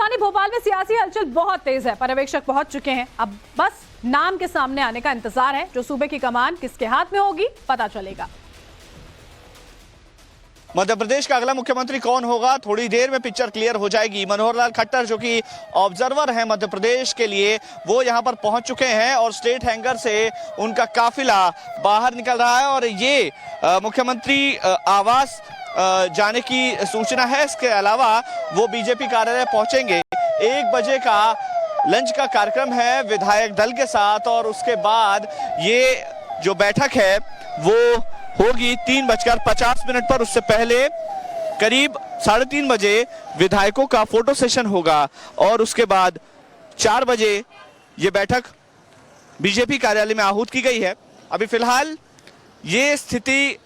शिवानी, भोपाल में सियासी हलचल बहुत तेज है, पर्यवेक्षक पहुंच चुके हैं। अब बस नाम के सामने आने का इंतजार है। जो सूबे की कमान किसके हाथ में होगी पता चलेगा। मध्य प्रदेश का अगला मुख्यमंत्री कौन होगा, थोड़ी देर में पिक्चर क्लियर हो जाएगी। मनोहर लाल खट्टर जो कि ऑब्जर्वर हैं मध्य प्रदेश के लिए, वो यहां पर पहुंच चुके हैं और स्टेट हैंगर से उनका काफिला बाहर निकल रहा है और ये मुख्यमंत्री आवास जाने की सूचना है। इसके अलावा वो बीजेपी कार्यालय पहुंचेंगे। 1 बजे का लंच का कार्यक्रम है विधायक दल के साथ और उसके बाद ये जो बैठक है वो होगी 3:50 पर। उससे पहले करीब 3:30 बजे विधायकों का फोटो सेशन होगा और उसके बाद 4 बजे ये बैठक बीजेपी कार्यालय में आहूत की गई है। अभी फिलहाल ये स्थिति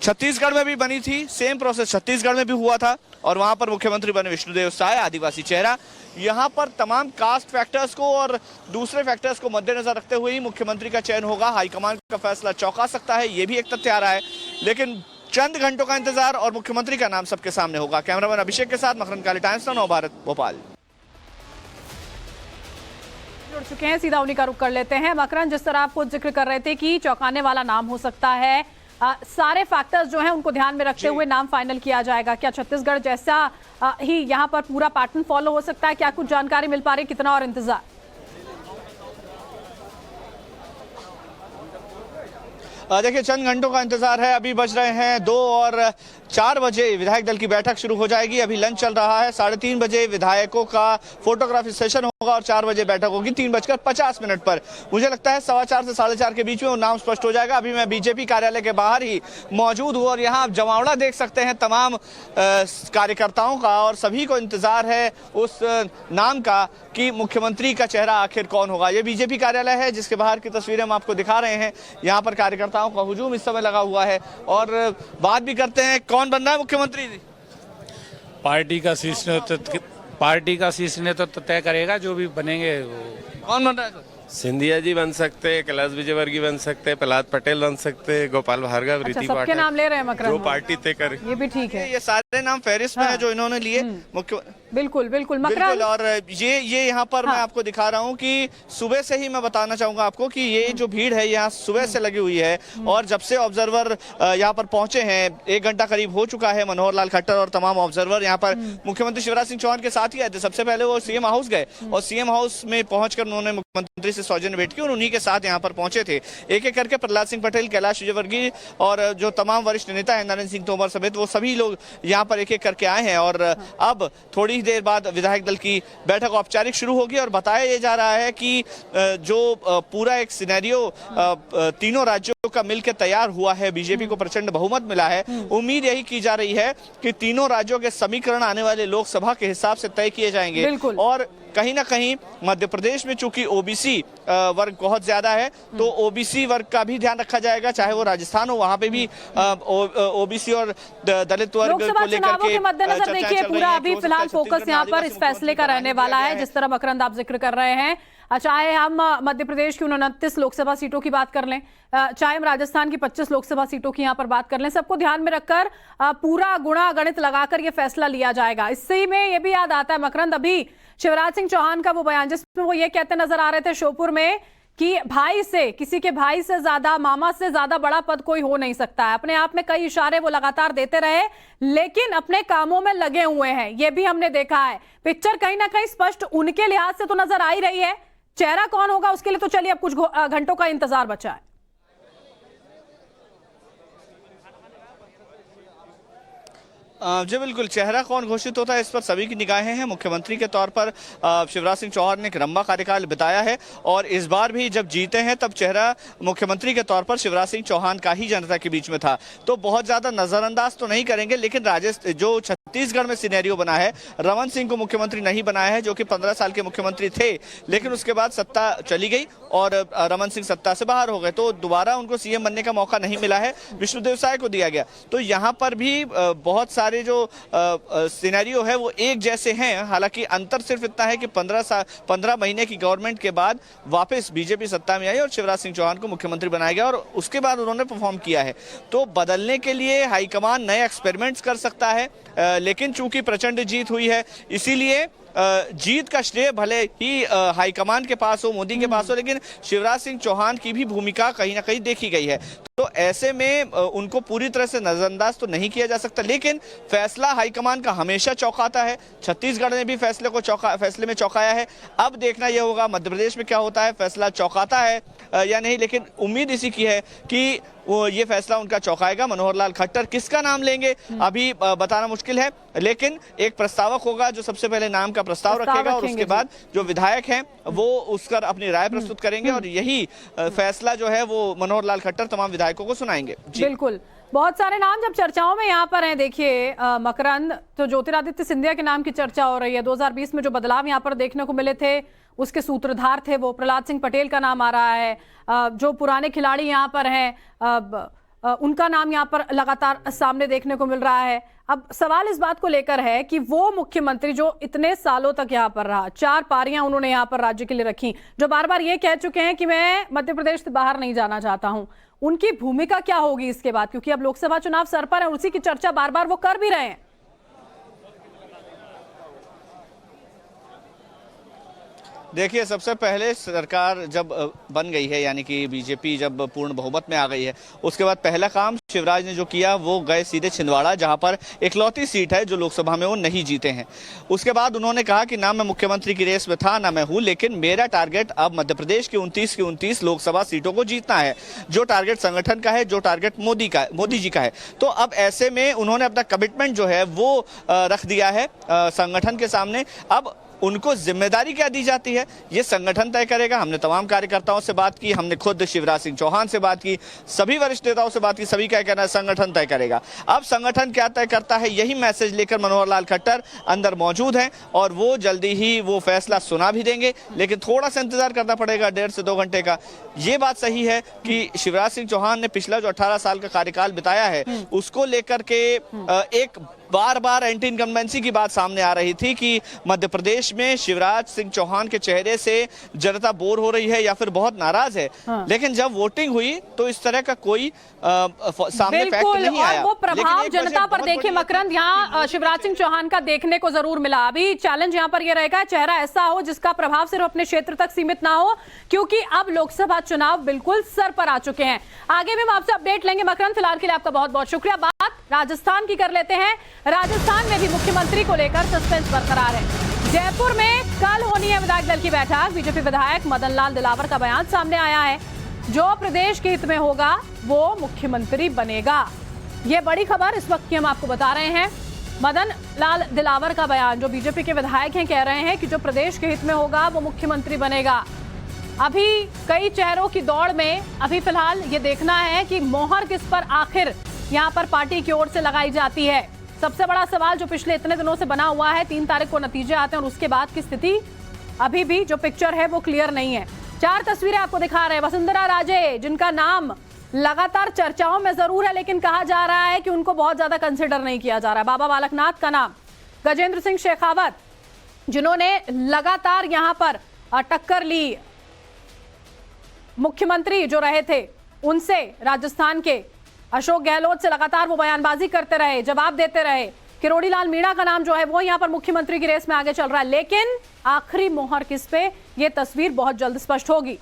छत्तीसगढ़ में भी बनी थी, सेम प्रोसेस छत्तीसगढ़ में भी हुआ था और वहां पर मुख्यमंत्री बने विष्णुदेव साय, आदिवासी चेहरा। यहां पर तमाम कास्ट फैक्टर्स को और दूसरे फैक्टर्स को मद्देनजर रखते हुए ही मुख्यमंत्री का चयन होगा। हाईकमान का फैसला चौंका सकता है, ये भी एक तथ्य आ रहा है, लेकिन चंद घंटों का इंतजार और मुख्यमंत्री का नाम सबके सामने होगा। कैमरामैन अभिषेक के साथ मकरंद काली, टाइम्स नाउ नवभारत, भोपाल। जुड़ चुके हैं, सीधा उन्हीं का रुख कर लेते हैं। मकरंद, जिस तरह आप खुद जिक्र कर रहे थे कि चौंकाने वाला नाम हो सकता है, सारे फैक्टर्स जो हैं उनको ध्यान में रखते हुए नाम फाइनल किया जाएगा। क्या छत्तीसगढ़ जैसा ही यहां पर पूरा पैटर्न फॉलो हो सकता है? क्या कुछ जानकारी मिल पा रही, कितना और इंतजार? देखिए, चंद घंटों का इंतजार है। अभी बज रहे हैं 2 और 4 बजे विधायक दल की बैठक शुरू हो जाएगी। अभी लंच चल रहा है। 3:30 बजे विधायकों का फोटोग्राफी सेशन होगा और 4 बजे बैठक होगी 3:50 पर। मुझे लगता है 4:15 से 4:30 के बीच में वो नाम स्पष्ट हो जाएगा। अभी मैं बीजेपी कार्यालय के बाहर ही मौजूद हूँ और यहाँ आप जमावड़ा देख सकते हैं तमाम कार्यकर्ताओं का और सभी को इंतजार है उस नाम का कि मुख्यमंत्री का चेहरा आखिर कौन होगा। ये बीजेपी कार्यालय है जिसके बाहर की तस्वीरें हम आपको दिखा रहे हैं। यहाँ पर कार्यकर्ताओं का हुजूम इस समय लगा हुआ है और बात भी करते हैं कौन बन रहा है मुख्यमंत्री। पार्टी का शीर्ष नेतृत्व तय करेगा, जो भी बनेंगे वो। कौन बन रहा है? सिंधिया जी बन सकते हैं, कैलाश विजयवर्गीय बन सकते हैं, प्रहलाद पटेल बन सकते हैं, गोपाल भार्गव, रीति पाठक। सबके नाम ले रहे हैं मकरंद, जो पार्टी तय करे। ये भी ठीक है, ये सारे नाम फहरिस्त में है जो इन्होंने लिए। मुख्य बिल्कुल मकरंद। और ये यहाँ पर मैं आपको दिखा रहा हूँ कि सुबह से ही मैं बताना चाहूंगा आपको कि ये जो भीड़ है यहाँ सुबह से लगी हुई है और जब से ऑब्जर्वर यहाँ पर पहुंचे हैं 1 घंटा करीब हो चुका है। मनोहर लाल खट्टर और तमाम ऑब्जर्वर यहाँ पर मुख्यमंत्री शिवराज सिंह चौहान के साथ ही आए थे। सबसे पहले वो सीएम हाउस गए और सीएम हाउस में पहुंचकर उन्होंने मुख्यमंत्री से सौजन्य भेंट की और उन्हीं के साथ यहाँ पर पहुंचे थे। एक एक करके प्रहलाद सिंह पटेल, कैलाश विजयवर्गीय और जो तमाम वरिष्ठ नेता है नरेंद्र सिंह तोमर समेत वो सभी लोग यहाँ पर एक एक करके आए हैं और अब थोड़ी देर बाद विधायक दल की बैठक औपचारिक शुरू होगी और बताया ये जा रहा है कि जो पूरा एक सिनेरियो तीनों राज्यों का मिलकर तैयार हुआ है, बीजेपी को प्रचंड बहुमत मिला है। उम्मीद यही की जा रही है कि तीनों राज्यों के समीकरण आने वाले लोकसभा के हिसाब से तय किए जाएंगे और कहीं ना कहीं मध्य प्रदेश में चूंकि ओबीसी वर्ग बहुत ज्यादा है तो ओबीसी वर्ग का भी ध्यान रखा जाएगा, चाहे वो राजस्थान हो, वहां पे भी ओबीसी और दलित वर्ग को लेकर के मद्देनजर देखिए पूरा अभी फिलहाल फोकस यहाँ पर इस फैसले का रहने वाला है जिस तरह मकरंद आप जिक्र कर रहे हैं। चाहे हम मध्य प्रदेश की 29 लोकसभा सीटों की बात कर लें, चाहे हम राजस्थान की 25 लोकसभा सीटों की यहाँ पर बात कर लें, सबको ध्यान में रखकर पूरा गुणा गणित लगाकर ये फैसला लिया जाएगा। इससे में ये भी याद आता है मकरंद, अभी शिवराज सिंह चौहान का वो बयान जिसमें वो ये कहते नजर आ रहे थे श्योपुर में कि भाई से, किसी के भाई से ज्यादा, मामा से ज्यादा बड़ा पद कोई हो नहीं सकता है। अपने आप में कई इशारे वो लगातार देते रहे लेकिन अपने कामों में लगे हुए हैं, ये भी हमने देखा है। पिक्चर कहीं ना कहीं स्पष्ट उनके लिहाज से तो नजर आ ही रही है। चेहरा कौन होगा उसके लिए तो चलिए अब कुछ घंटों का इंतजार बचा है। जी बिल्कुल, चेहरा कौन घोषित होता है इस पर सभी की निगाहें हैं। मुख्यमंत्री के तौर पर शिवराज सिंह चौहान ने एक लंबा कार्यकाल बिताया है और इस बार भी जब जीते हैं तब चेहरा मुख्यमंत्री के तौर पर शिवराज सिंह चौहान का ही जनता के बीच में था। तो बहुत ज्यादा नजरअंदाज तो नहीं करेंगे, लेकिन जो छत्तीसगढ़ में सिनेरियो बना है, रमन सिंह को मुख्यमंत्री नहीं बनाया है जो कि 15 साल के मुख्यमंत्री थे, लेकिन उसके बाद सत्ता चली गई और रमन सिंह सत्ता से बाहर हो गए तो दोबारा उनको सीएम बनने का मौका नहीं मिला है, विष्णुदेव साय को दिया गया। तो यहाँ पर भी बहुत सारे जो सिनेरियो है वो एक जैसे हैं। हालांकि अंतर सिर्फ इतना है कि 15 महीने की गवर्नमेंट के बाद वापस बीजेपी सत्ता में आई और शिवराज सिंह चौहान को मुख्यमंत्री बनाया गया और उसके बाद उन्होंने परफॉर्म किया है। तो बदलने के लिए हाईकमान नए एक्सपेरिमेंट्स कर सकता है, लेकिन चूंकि प्रचंड जीत हुई है इसीलिए जीत का श्रेय भले ही हाईकमान के पास हो, मोदी के पास हो, लेकिन शिवराज सिंह चौहान की भी भूमिका कहीं ना कहीं देखी गई है। तो ऐसे में उनको पूरी तरह से नजरअंदाज तो नहीं किया जा सकता, लेकिन फैसला हाईकमान का हमेशा चौंकाता है। छत्तीसगढ़ ने भी फैसले में चौंकाया है। अब देखना यह होगा मध्य प्रदेश में क्या होता है, फैसला चौंकाता है या नहीं। लेकिन उम्मीद इसी की है कि वो ये फैसला उनका चौंकाएगा। मनोहर लाल खट्टर किसका नाम लेंगे अभी बताना मुश्किल है, लेकिन एक प्रस्तावक होगा जो सबसे पहले नाम का प्रस्ताव रखेगा और उसके बाद जो विधायक हैं वो उसका अपनी राय प्रस्तुत करेंगे और यही फैसला जो है वो मनोहर लाल खट्टर तमाम विधायकों को सुनाएंगे। बिल्कुल, बहुत सारे नाम जब चर्चाओं में यहाँ पर हैं। देखिए मकरंद, तो ज्योतिरादित्य सिंधिया के नाम की चर्चा हो रही है। 2020 में जो बदलाव यहाँ पर देखने को मिले थे उसके सूत्रधार थे वो। प्रहलाद सिंह पटेल का नाम आ रहा है। जो पुराने खिलाड़ी यहाँ पर हैं उनका नाम यहाँ पर लगातार सामने देखने को मिल रहा है। अब सवाल इस बात को लेकर है कि वो मुख्यमंत्री जो इतने सालों तक यहाँ पर रहा, 4 पारियां उन्होंने यहाँ पर राज्य के लिए रखी, जो बार बार ये कह चुके हैं कि मैं मध्य प्रदेश से बाहर नहीं जाना चाहता हूं, उनकी भूमिका क्या होगी इसके बाद? क्योंकि अब लोकसभा चुनाव सर पर है, उसी की चर्चा बार बार वो कर भी रहे हैं। देखिए, सबसे पहले सरकार जब बन गई है, यानी कि बीजेपी जब पूर्ण बहुमत में आ गई है, उसके बाद पहला काम शिवराज ने जो किया वो गए सीधे छिंदवाड़ा, जहां पर इकलौती सीट है जो लोकसभा में वो नहीं जीते हैं। उसके बाद उन्होंने कहा कि ना मैं मुख्यमंत्री की रेस में था ना मैं हूं, लेकिन मेरा टारगेट अब मध्य प्रदेश की 29 लोकसभा सीटों को जीतना है। जो टारगेट संगठन का है, जो टारगेट मोदी जी का है। तो अब ऐसे में उन्होंने अपना कमिटमेंट जो है वो रख दिया है संगठन के सामने। अब उनको जिम्मेदारी क्या दी जाती है ये संगठन तय करेगा। हमने तमाम कार्यकर्ताओं से बात की, हमने खुद शिवराज सिंह चौहान से बात की, सभी वरिष्ठ नेताओं से बात की, सभी क्या कहना है, संगठन तय करेगा। अब संगठन क्या तय करता है यही मैसेज लेकर मनोहर लाल खट्टर अंदर मौजूद हैं और वो जल्दी ही वो फैसला सुना भी देंगे, लेकिन थोड़ा सा इंतजार करना पड़ेगा, 1.5 से 2 घंटे का। ये बात सही है कि शिवराज सिंह चौहान ने पिछला जो 18 साल का कार्यकाल बिताया है उसको लेकर के एक बार एंटी इनकम्बेंसी की बात सामने आ रही थी कि मध्य प्रदेश में शिवराज सिंह चौहान के चेहरे से जनता बोर हो रही है या फिर बहुत नाराज है। लेकिन जब वोटिंग हुई तो इस तरह का कोई सामने फैक्ट नहीं आया। और वो प्रभाव जनता पर देखिए मकरंद, यहाँ शिवराज सिंह चौहान का देखने को जरूर मिला। अभी चैलेंज यहाँ पर ये रहेगा चेहरा ऐसा हो जिसका प्रभाव सिर्फ अपने क्षेत्र तक सीमित ना हो, क्योंकि अब लोकसभा चुनाव बिल्कुल सर पर आ चुके हैं। आगे भी हम आपसे अपडेट लेंगे मकरंद, फिलहाल के लिए आपका बहुत बहुत शुक्रिया। बात राजस्थान की कर लेते हैं। राजस्थान में भी मुख्यमंत्री को लेकर सस्पेंस बरकरार है। जयपुर में कल होनी है विधायक दल की बैठक। बीजेपी विधायक मदन लाल दिलावर का बयान सामने आया है, जो प्रदेश के हित में होगा वो मुख्यमंत्री बनेगा। ये बड़ी खबर इस वक्त की हम आपको बता रहे हैं। मदन लाल दिलावर का बयान, जो बीजेपी के विधायक हैं, कह रहे हैं कि जो प्रदेश के हित में होगा वो मुख्यमंत्री बनेगा। अभी कई चेहरों की दौड़ में अभी फिलहाल ये देखना है कि मोहर किस पर आखिर यहाँ पर पार्टी की ओर से लगाई जाती है। सबसे बड़ा सवाल जो पिछले इतने दिनों से बना हुआ है, 3 तारीख को नतीजे आते हैं और उसके बाद की स्थिति अभी भी जो पिक्चर है वो क्लियर नहीं है। 4 तस्वीरें आपको दिखा रहे हैं। वसुंधरा राजे, जिनका नाम लगातार चर्चाओं में जरूर है लेकिन कहा जा रहा है कि उनको बहुत ज्यादा कंसिडर नहीं किया जा रहा है। बाबा बालकनाथ का नाम, गजेंद्र सिंह शेखावत, जिन्होंने लगातार यहां पर टक्कर ली मुख्यमंत्री जो रहे थे उनसे, राजस्थान के अशोक गहलोत से लगातार वो बयानबाजी करते रहे, जवाब देते रहे। किरोड़ी लाल मीणा का नाम जो है वो यहां पर मुख्यमंत्री की रेस में आगे चल रहा है, लेकिन आखिरी मोहर किस पे, ये तस्वीर बहुत जल्द स्पष्ट होगी।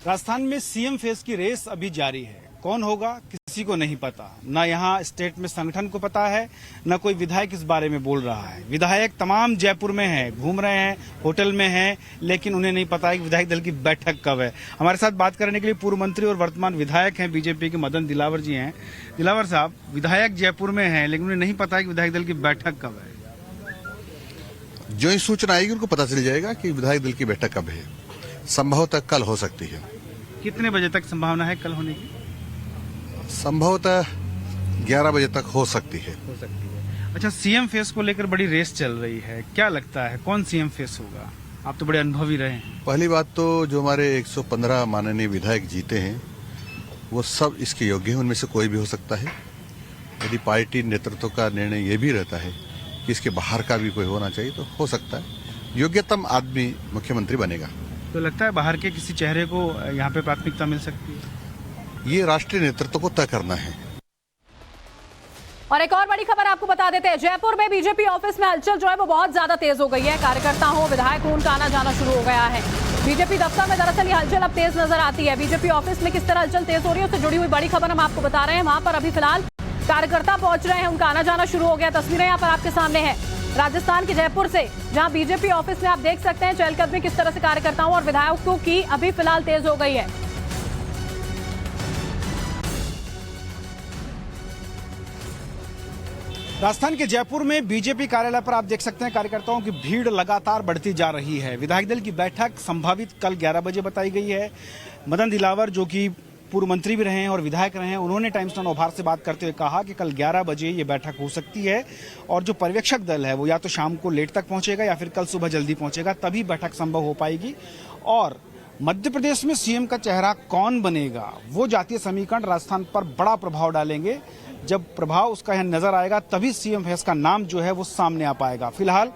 राजस्थान में सीएम फेस की रेस अभी जारी है। कौन होगा किसी को नहीं पता, ना यहाँ स्टेट में संगठन को पता है, ना कोई विधायक इस बारे में बोल रहा है। विधायक तमाम जयपुर में हैं, घूम रहे हैं, होटल में हैं, लेकिन उन्हें नहीं पता है कि विधायक दल की बैठक कब है। हमारे साथ बात करने के लिए पूर्व मंत्री और वर्तमान विधायक हैं बीजेपी के मदन दिलावर जी हैं। दिलावर साहब, विधायक जयपुर में हैं लेकिन उन्हें नहीं पता है कि विधायक दल की बैठक कब है। जो ही सूचना आएगी उनको पता चल जाएगा कि विधायक दल की बैठक कब है। संभवतः कल हो सकती है। कितने बजे तक संभावना है कल होने की? संभवतः 11 बजे तक हो सकती है। अच्छा, सीएम फेस को लेकर बड़ी रेस चल रही है, क्या लगता है कौन सीएम फेस होगा? आप तो बड़े अनुभवी रहे हैं। पहली बात तो जो हमारे 115 माननीय विधायक जीते हैं वो सब इसके योग्य हैं, उनमें से कोई भी हो सकता है। यदि पार्टी नेतृत्व का निर्णय ये भी रहता है कि इसके बाहर का भी कोई होना चाहिए तो हो सकता है योग्यतम आदमी मुख्यमंत्री बनेगा। तो लगता है बाहर के किसी चेहरे को यहाँ पे प्राथमिकता मिल सकती है? ये राष्ट्रीय नेतृत्व को तय करना है। और एक और बड़ी खबर आपको बता देते हैं, जयपुर में बीजेपी ऑफिस में हलचल जो है वो बहुत ज्यादा तेज हो गई है। कार्यकर्ता हो, विधायक हो, उनका आना जाना शुरू हो गया है। बीजेपी दफ्तर में दरअसल ये हलचल अब तेज नजर आती है। बीजेपी ऑफिस में किस तरह हलचल तेज हो रही है उससे जुड़ी हुई बड़ी खबर हम आपको बता रहे हैं। वहां पर अभी फिलहाल कार्यकर्ता पहुंच रहे हैं, उनका आना जाना शुरू हो गया। तस्वीरें यहाँ पर आपके सामने है राजस्थान के जयपुर से, जहां बीजेपी ऑफिस में आप देख सकते हैं चहलकदमी किस तरह से कार्यकर्ताओं और विधायकों की अभी फिलहाल तेज हो गई है। राजस्थान के जयपुर में बीजेपी कार्यालय पर आप देख सकते हैं कार्यकर्ताओं की भीड़ लगातार बढ़ती जा रही है। विधायक दल की बैठक संभावित कल 11 बजे बताई गई है। मदन दिलावर जो कि पूर्व मंत्री भी रहे हैं और विधायक रहे हैं, उन्होंने टाइम्स नाउ नवभारत से बात करते हुए कहा कि कल 11 बजे ये बैठक हो सकती है और जो पर्यवेक्षक दल है वो या तो शाम को लेट तक पहुंचेगा या फिर कल सुबह जल्दी पहुंचेगा, तभी बैठक संभव हो पाएगी। और मध्य प्रदेश में सीएम का चेहरा कौन बनेगा, वो जातीय समीकरण राजस्थान पर बड़ा प्रभाव डालेंगे। जब प्रभाव उसका यहाँ नजर आएगा तभी सीएम फेस का नाम जो है वो सामने आ पाएगा। फिलहाल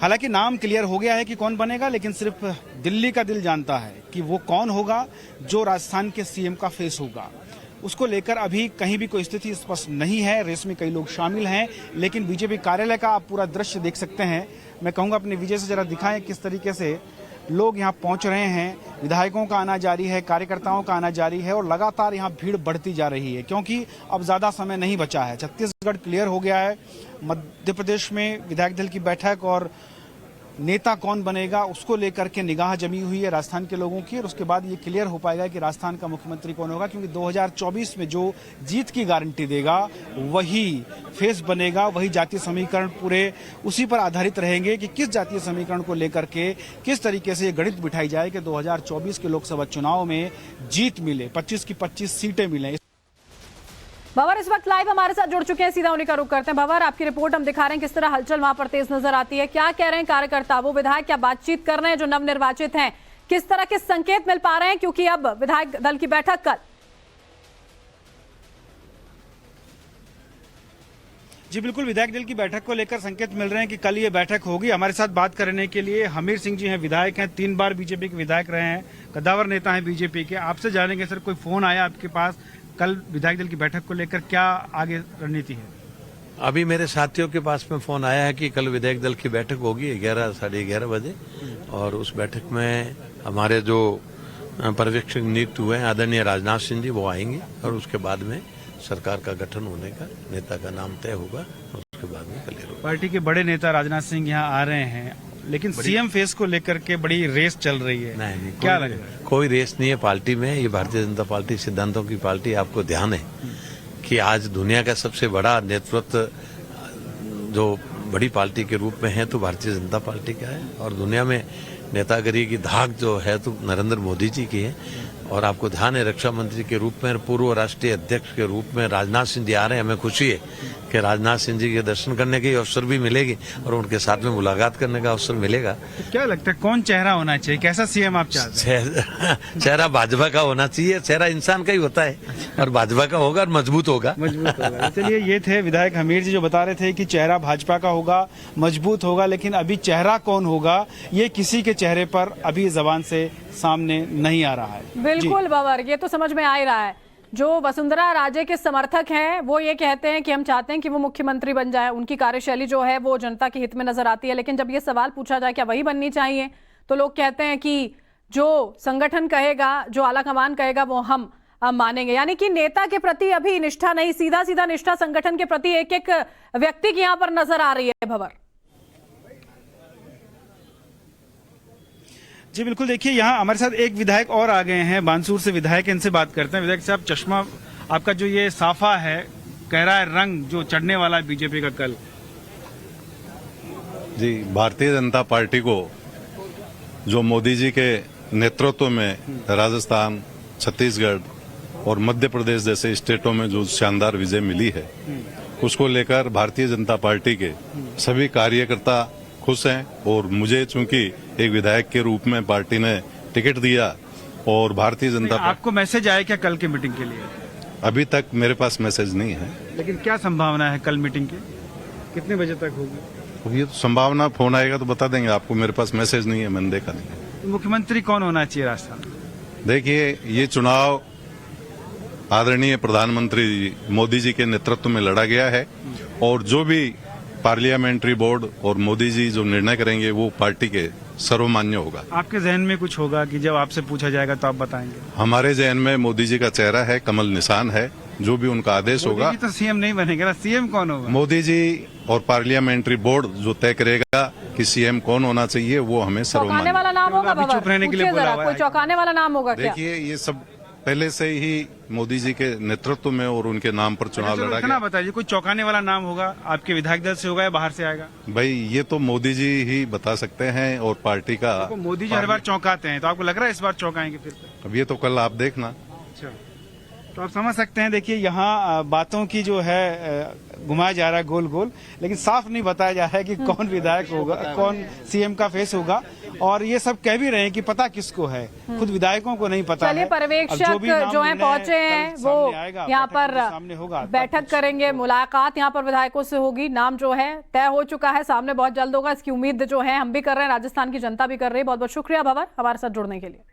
हालांकि नाम क्लियर हो गया है कि कौन बनेगा, लेकिन सिर्फ दिल्ली का दिल जानता है कि वो कौन होगा जो राजस्थान के सीएम का फेस होगा। उसको लेकर अभी कहीं भी कोई स्थिति स्पष्ट नहीं है। रेस में कई लोग शामिल हैं, लेकिन बीजेपी कार्यालय का आप पूरा दृश्य देख सकते हैं। मैं कहूँगा अपने विजय से जरा दिखाएं किस तरीके से लोग यहाँ पहुँच रहे हैं। विधायकों का आना जारी है, कार्यकर्ताओं का आना जारी है और लगातार यहाँ भीड़ बढ़ती जा रही है क्योंकि अब ज़्यादा समय नहीं बचा है। छत्तीसगढ़ क्लियर हो गया है, मध्य प्रदेश में विधायक दल की बैठक और नेता कौन बनेगा उसको लेकर के निगाह जमी हुई है राजस्थान के लोगों की। और उसके बाद ये क्लियर हो पाएगा कि राजस्थान का मुख्यमंत्री कौन होगा, क्योंकि 2024 में जो जीत की गारंटी देगा वही फेस बनेगा। वही जातीय समीकरण पूरे उसी पर आधारित रहेंगे कि किस जातीय समीकरण को लेकर के किस तरीके से ये गणित बिठाई जाए कि 2024 के लोकसभा चुनाव में जीत मिले, 25 की 25 सीटें मिलें। भंवर इस वक्त लाइव हमारे साथ जुड़ चुके हैं, सीधा उन्हीं का रुख करते हैं। भंवर, आपकी रिपोर्ट हम दिखा रहे हैं किस तरह हलचल वहां पर तेज नजर आती है। क्या कह रहे हैं कार्यकर्ता, वो विधायक क्या बातचीत कर रहे हैं जो नवनिर्वाचित हैं, किस तरह के संकेत मिल पा रहे हैं, क्योंकि अब विधायक दल की बैठक कल। जी बिल्कुल, विधायक दल की बैठक को लेकर संकेत मिल रहे हैं कि कल ये बैठक होगी। हमारे साथ बात करने के लिए हमीर सिंह जी हैं, विधायक हैं, 3 बार बीजेपी के विधायक रहे हैं, कद्दावर नेता हैं बीजेपी के। आपसे जानेंगे सर, कोई फोन आया आपके पास कल विधायक दल की बैठक को लेकर, क्या आगे रणनीति है? अभी मेरे साथियों के पास में फोन आया है कि कल विधायक दल की बैठक होगी 11 साढ़े 11 बजे और उस बैठक में हमारे जो पर्यवेक्षक नियुक्त हुए हैं आदरणीय राजनाथ सिंह जी वो आएंगे और उसके बाद में सरकार का गठन होने का नेता का नाम तय होगा और उसके बाद में क्लियर होगा। पार्टी के बड़े नेता राजनाथ सिंह यहाँ आ रहे हैं, लेकिन सीएम फेस को लेकर के बड़ी रेस चल रही है। नहीं, क्या लग रहा है? कोई रेस नहीं है पार्टी में। ये भारतीय जनता पार्टी सिद्धांतों की पार्टी। आपको ध्यान है कि आज दुनिया का सबसे बड़ा नेतृत्व जो बड़ी पार्टी के रूप में है तो भारतीय जनता पार्टी का है और दुनिया में नेतागिरी की धाक जो है तो नरेंद्र मोदी जी की है। और आपको ध्यान है रक्षा मंत्री के रूप में पूर्व राष्ट्रीय अध्यक्ष के रूप में राजनाथ सिंह जी आ रहे हैं। हमें खुशी है कि राजनाथ सिंह जी के दर्शन करने की अवसर भी मिलेगी और उनके साथ में मुलाकात करने का अवसर मिलेगा। तो क्या लगता है कौन चेहरा होना चाहिए, कैसा सीएम आप चाहते हैं? चेहरा भाजपा का होना चाहिए। चेहरा इंसान का ही होता है और भाजपा का होगा और मजबूत होगा। मजबूत होगा। चलिए, ये थे विधायक हमीर जी जो बता रहे थे कि चेहरा भाजपा का होगा, मजबूत होगा, लेकिन अभी चेहरा कौन होगा ये किसी के चेहरे पर अभी जबान से सामने नहीं आ रहा है। बिल्कुल भंवर, ये तो समझ में आ ही रहा है। जो वसुंधरा राजे के समर्थक हैं वो ये कहते हैं कि हम चाहते हैं कि वो मुख्यमंत्री बन जाए, उनकी कार्यशैली जो है वो जनता के हित में नजर आती है। लेकिन जब ये सवाल पूछा जाए क्या वही बननी चाहिए, तो लोग कहते हैं कि जो संगठन कहेगा, जो आलाकमान कहेगा वो हम मानेंगे। यानी कि नेता के प्रति अभी निष्ठा नहीं, सीधा सीधा निष्ठा संगठन के प्रति एक एक व्यक्ति की यहाँ पर नजर आ रही है। भंवर जी बिल्कुल, देखिए यहाँ हमारे साथ एक विधायक और आ गए हैं, बानसूर से विधायक, इनसे बात करते हैं। विधायक साहब, चश्मा आपका जो ये साफा है, कह रहा है रंग जो चढ़ने वाला है बीजेपी का कल। जी, भारतीय जनता पार्टी को जो मोदी जी के नेतृत्व में राजस्थान, छत्तीसगढ़ और मध्य प्रदेश जैसे स्टेटों में जो शानदार विजय मिली है उसको लेकर भारतीय जनता पार्टी के सभी कार्यकर्ता खुश हैं। और मुझे चूंकि एक विधायक के रूप में पार्टी ने टिकट दिया और भारतीय जनता पार्टी। आपको मैसेज आया क्या कल की मीटिंग के लिए? अभी तक मेरे पास मैसेज नहीं है, लेकिन क्या संभावना है कल मीटिंग की, कितने बजे तक होगी? तो ये तो संभावना, फोन आएगा तो बता देंगे आपको। मेरे पास मैसेज नहीं है, मैंने देखा नहीं। मुख्यमंत्री कौन होना चाहिए राजस्थान? देखिए, ये चुनाव आदरणीय प्रधानमंत्री मोदी जी के नेतृत्व में लड़ा गया है और जो भी पार्लियामेंट्री बोर्ड और मोदी जी जो निर्णय करेंगे वो पार्टी के सर्वमान्य होगा। आपके जहन में कुछ होगा कि जब आपसे पूछा जाएगा तो आप बताएंगे? हमारे जहन में मोदी जी का चेहरा है, कमल निशान है, जो भी उनका आदेश होगा। मोदी जी तो सीएम नहीं बनेंगे ना, सीएम कौन होगा? मोदी जी और पार्लियामेंट्री बोर्ड जो तय करेगा कि सीएम कौन होना चाहिए वो हमें चौंकाने सर्वमान्य। वाला नाम होगा अभी बाबा? चुप रहने के लिए पूछिए बोला जरा, हुआ कोई है। चौंकाने वाला नाम होगा क्या? देखिए ये सब पहले से ही मोदी जी के नेतृत्व में और उनके नाम पर चुनाव चलो लड़ा इतना गया। बताइए, कोई चौंकाने वाला नाम होगा? आपके विधायक दल से होगा या बाहर से आएगा? भाई ये तो मोदी जी ही बता सकते हैं और पार्टी का। देखो मोदी जी हर बार चौंकाते हैं, तो आपको लग रहा है इस बार चौंकाएंगे फिर से? अब ये तो कल आप देखना। अच्छा, तो आप समझ सकते हैं। देखिए यहाँ बातों की जो है घुमाया जा रहा है गोल गोल, लेकिन साफ नहीं बताया जा रहा है कि कौन विधायक होगा, कौन सीएम का फेस होगा। और ये सब कह भी रहे हैं कि पता किसको है, खुद विधायकों को नहीं पता है। चलिए, पर्यवेक्षक जो हैं पहुंचे हैं, वो यहाँ पर बैठक करेंगे, मुलाकात यहाँ पर विधायकों से होगी। नाम जो है तय हो चुका है, सामने बहुत जल्द होगा, इसकी उम्मीद जो है हम भी कर रहे हैं, राजस्थान की जनता भी कर रही है। बहुत बहुत शुक्रिया भंवर हमारे साथ जुड़ने के लिए।